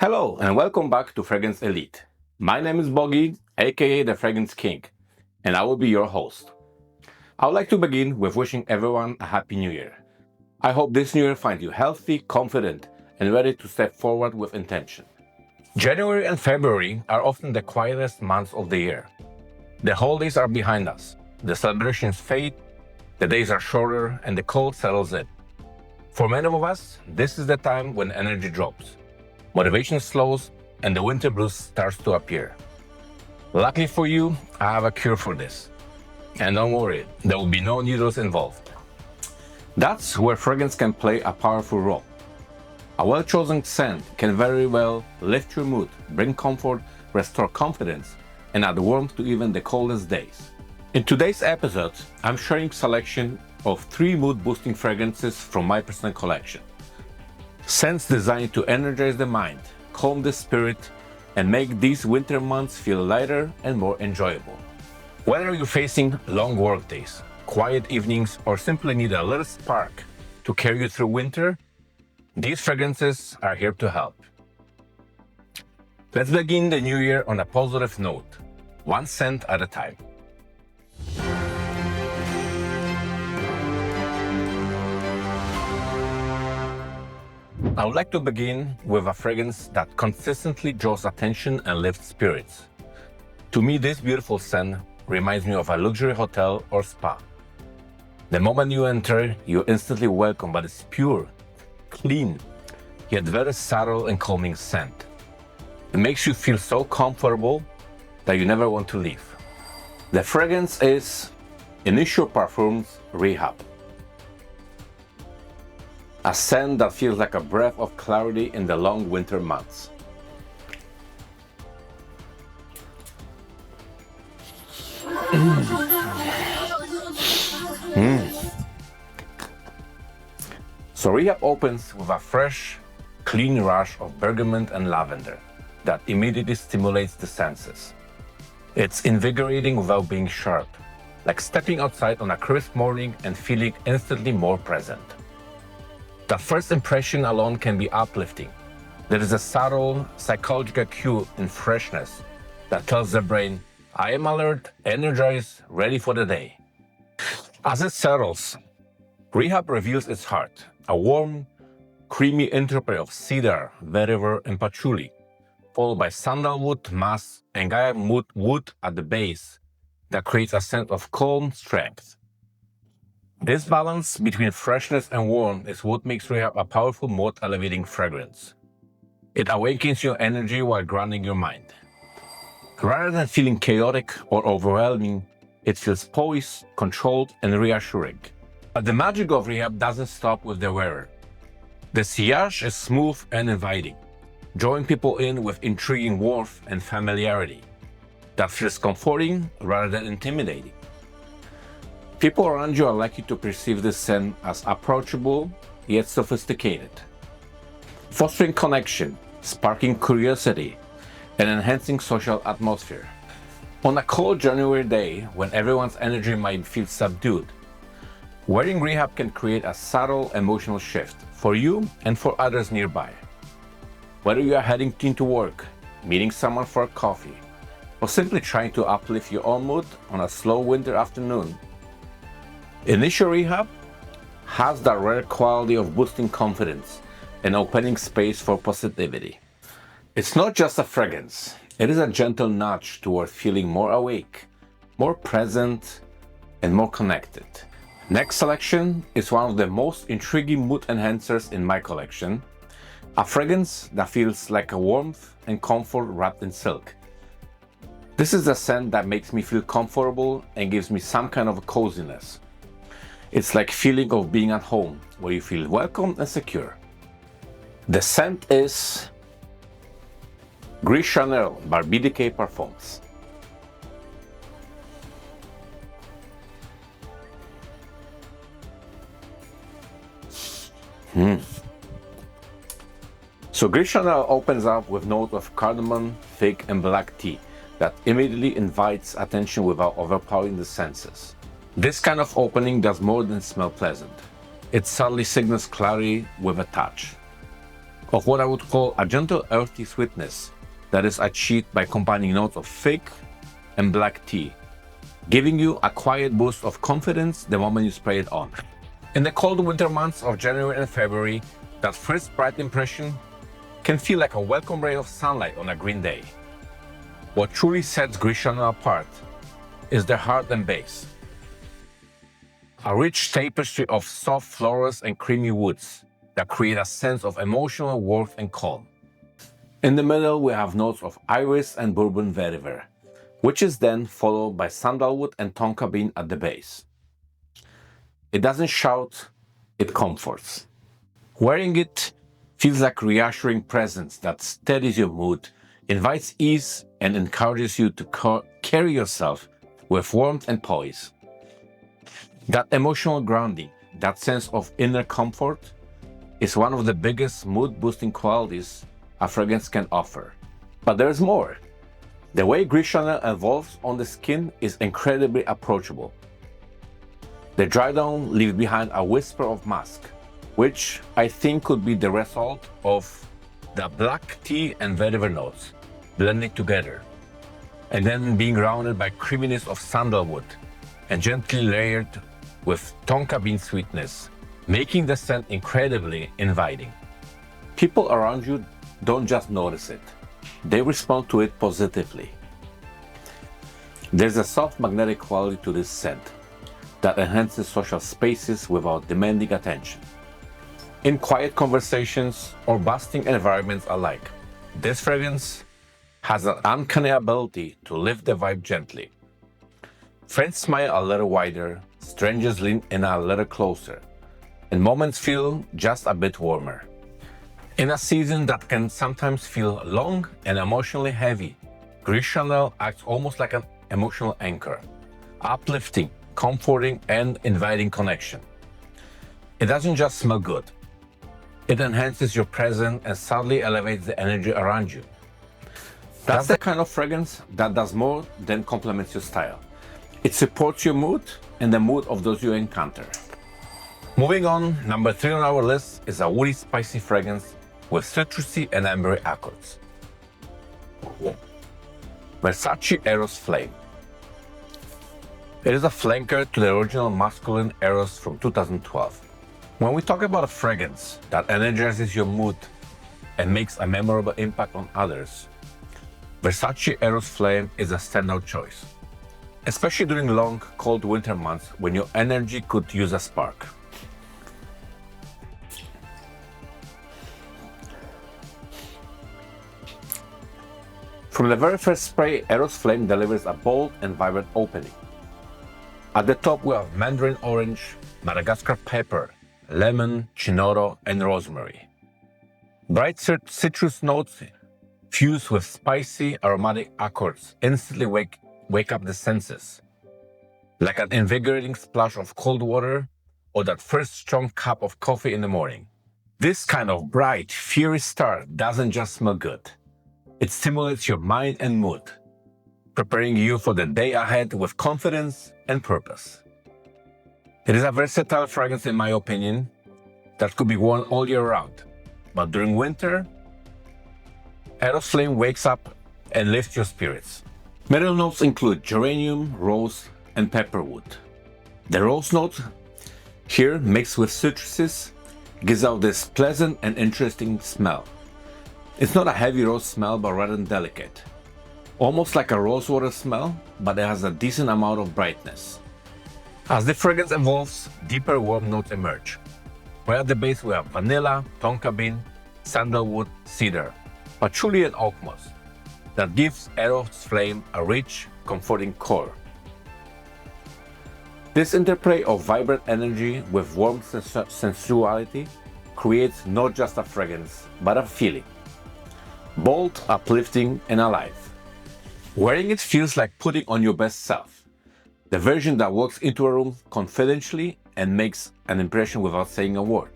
Hello and welcome back to Fragrance Elite. My name is Boggy, aka the Fragrance King, and I will be your host. I would like to begin with wishing everyone a Happy New Year. I hope this New Year finds you healthy, confident, and ready to step forward with intention. January and February are often the quietest months of the year. The holidays are behind us, the celebrations fade, the days are shorter, and the cold settles in. For many of us, this is the time when energy drops. Motivation slows and the winter blues starts to appear. Luckily for you, I have a cure for this. And don't worry, there will be no needles involved. That's where fragrance can play a powerful role. A well-chosen scent can very well lift your mood, bring comfort, restore confidence, and add warmth to even the coldest days. In today's episode, I'm sharing a selection of 3 mood-boosting fragrances from my personal collection. Scents designed to energize the mind, calm the spirit, and make these winter months feel lighter and more enjoyable. Whether you're facing long work days, quiet evenings, or simply need a little spark to carry you through winter, these fragrances are here to help. Let's begin the new year on a positive note, one scent at a time. I would like to begin with a fragrance that consistently draws attention and lifts spirits. To me, this beautiful scent reminds me of a luxury hotel or spa. The moment you enter, you're instantly welcomed by this pure, clean, yet very subtle and calming scent. It makes you feel so comfortable that you never want to leave. The fragrance is Initio Parfums Rehab. A scent that feels like a breath of clarity in the long winter months. So Rehab opens with a fresh, clean rush of bergamot and lavender that immediately stimulates the senses. It's invigorating without being sharp, like stepping outside on a crisp morning and feeling instantly more present. The first impression alone can be uplifting. There is a subtle psychological cue in freshness that tells the brain, I am alert, energized, ready for the day. As it settles, Rehab reveals its heart, a warm, creamy interplay of cedar, vetiver, and patchouli, followed by sandalwood, musk, and Gaia wood at the base that creates a sense of calm strength. This balance between freshness and warmth is what makes Rehab a powerful mood-elevating fragrance. It awakens your energy while grounding your mind. Rather than feeling chaotic or overwhelming, it feels poised, controlled, and reassuring. But the magic of Rehab doesn't stop with the wearer. The sillage is smooth and inviting, drawing people in with intriguing warmth and familiarity that feels comforting rather than intimidating. People around you are likely to perceive this scent as approachable yet sophisticated, fostering connection, sparking curiosity, and enhancing social atmosphere. On a cold January day when everyone's energy might feel subdued, wearing Rehab can create a subtle emotional shift for you and for others nearby. Whether you are heading into work, meeting someone for a coffee, or simply trying to uplift your own mood on a slow winter afternoon, Initio Rehab has the rare quality of boosting confidence and opening space for positivity. It's not just a fragrance, it is a gentle nudge toward feeling more awake, more present, and more connected. Next selection is one of the most intriguing mood enhancers in my collection, a fragrance that feels like a warmth and comfort wrapped in silk. This is a scent that makes me feel comfortable and gives me some kind of coziness. It's like feeling of being at home, where you feel welcome and secure. The scent is Gris Charnel by BDK Parfums. So Gris Charnel opens up with notes of cardamom, fig, and black tea that immediately invites attention without overpowering the senses. This kind of opening does more than smell pleasant. It subtly signals clarity with a touch. of what I would call a gentle earthy sweetness that is achieved by combining notes of fig and black tea, giving you a quiet boost of confidence the moment you spray it on. In the cold winter months of January and February, that first bright impression can feel like a welcome ray of sunlight on a green day. What truly sets Gris Charnel apart is their heart and base. A rich tapestry of soft florals and creamy woods that create a sense of emotional warmth and calm. In the middle, we have notes of iris and bourbon vetiver, which is then followed by sandalwood and tonka bean at the base. It doesn't shout, it comforts. Wearing it feels like a reassuring presence that steadies your mood, invites ease, and encourages you to carry yourself with warmth and poise. That emotional grounding, that sense of inner comfort, is one of the biggest mood-boosting qualities a fragrance can offer. But there's more. The way Gris Charnel evolves on the skin is incredibly approachable. The dry down leaves behind a whisper of musk, which I think could be the result of the black tea and vetiver notes blending together, and then being rounded by creaminess of sandalwood and gently layered with tonka bean sweetness, making the scent incredibly inviting. People around you don't just notice it, they respond to it positively. There's a soft magnetic quality to this scent that enhances social spaces without demanding attention. In quiet conversations or bustling environments alike, this fragrance has an uncanny ability to lift the vibe gently. Friends smile a little wider, strangers lean in a little closer, and moments feel just a bit warmer. In a season that can sometimes feel long and emotionally heavy, Gris Charnel acts almost like an emotional anchor, uplifting, comforting, and inviting connection. It doesn't just smell good. It enhances your presence and subtly elevates the energy around you. That's the kind of fragrance that does more than complements your style. It supports your mood and the mood of those you encounter. Moving on, number 3 on our list is a woody spicy fragrance with citrusy and ambery accords. Versace Eros Flame. It is a flanker to the original masculine Eros from 2012. When we talk about a fragrance that energizes your mood and makes a memorable impact on others, Versace Eros Flame is a standout choice, especially during long, cold winter months when your energy could use a spark. From the very first spray, Eros Flame delivers a bold and vibrant opening. At the top we have mandarin orange, Madagascar pepper, lemon, chinoro, and rosemary. Bright citrus notes fused with spicy aromatic accords instantly wake up the senses, like an invigorating splash of cold water or that first strong cup of coffee in the morning. This kind of bright, fiery start doesn't just smell good. It stimulates your mind and mood, preparing you for the day ahead with confidence and purpose. It is a versatile fragrance in my opinion that could be worn all year round, but during winter, Eros Flame wakes up and lifts your spirits. Middle notes include geranium, rose, and pepperwood. The rose note here mixed with citruses gives out this pleasant and interesting smell. It's not a heavy rose smell but rather delicate, almost like a rosewater smell, but it has a decent amount of brightness. As the fragrance evolves, deeper warm notes emerge, where at the base we have vanilla, tonka bean, sandalwood, cedar, patchouli and oak moss that gives Eros Flame a rich, comforting core. This interplay of vibrant energy with warm sensuality creates not just a fragrance, but a feeling. Bold, uplifting, and alive. Wearing it feels like putting on your best self, the version that walks into a room confidently and makes an impression without saying a word.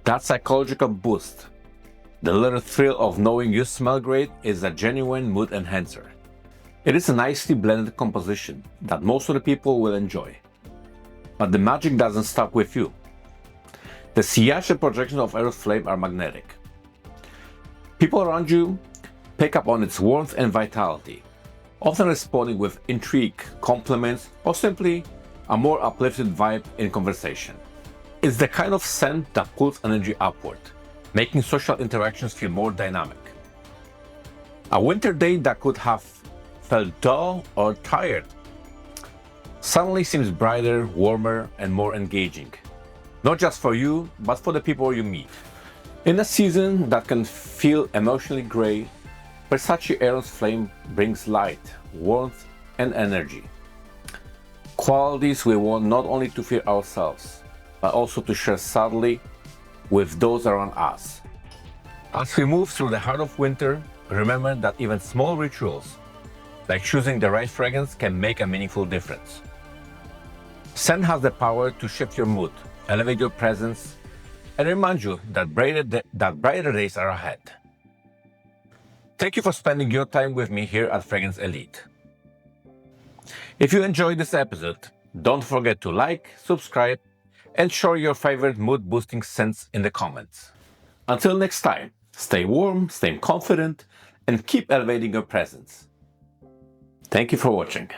That psychological boost, the little thrill of knowing you smell great, is a genuine mood enhancer. It is a nicely blended composition that most of the people will enjoy. But the magic doesn't stop with you. The sillage and projection of Eros Flame are magnetic. People around you pick up on its warmth and vitality, often responding with intrigue, compliments, or simply a more uplifted vibe in conversation. It's the kind of scent that pulls energy upward, making social interactions feel more dynamic. A winter day that could have felt dull or tired suddenly seems brighter, warmer, and more engaging. Not just for you, but for the people you meet. In a season that can feel emotionally gray, Versace Eros Flame brings light, warmth, and energy. Qualities we want not only to feel ourselves, but also to share subtly with those around us. As we move through the heart of winter, remember that even small rituals, like choosing the right fragrance, can make a meaningful difference. Scent has the power to shift your mood, elevate your presence, and remind you that brighter days are ahead. Thank you for spending your time with me here at Fragrance Elite. If you enjoyed this episode, don't forget to like, subscribe, and share your favorite mood-boosting scents in the comments. Until next time, stay warm, stay confident, and keep elevating your presence. Thank you for watching.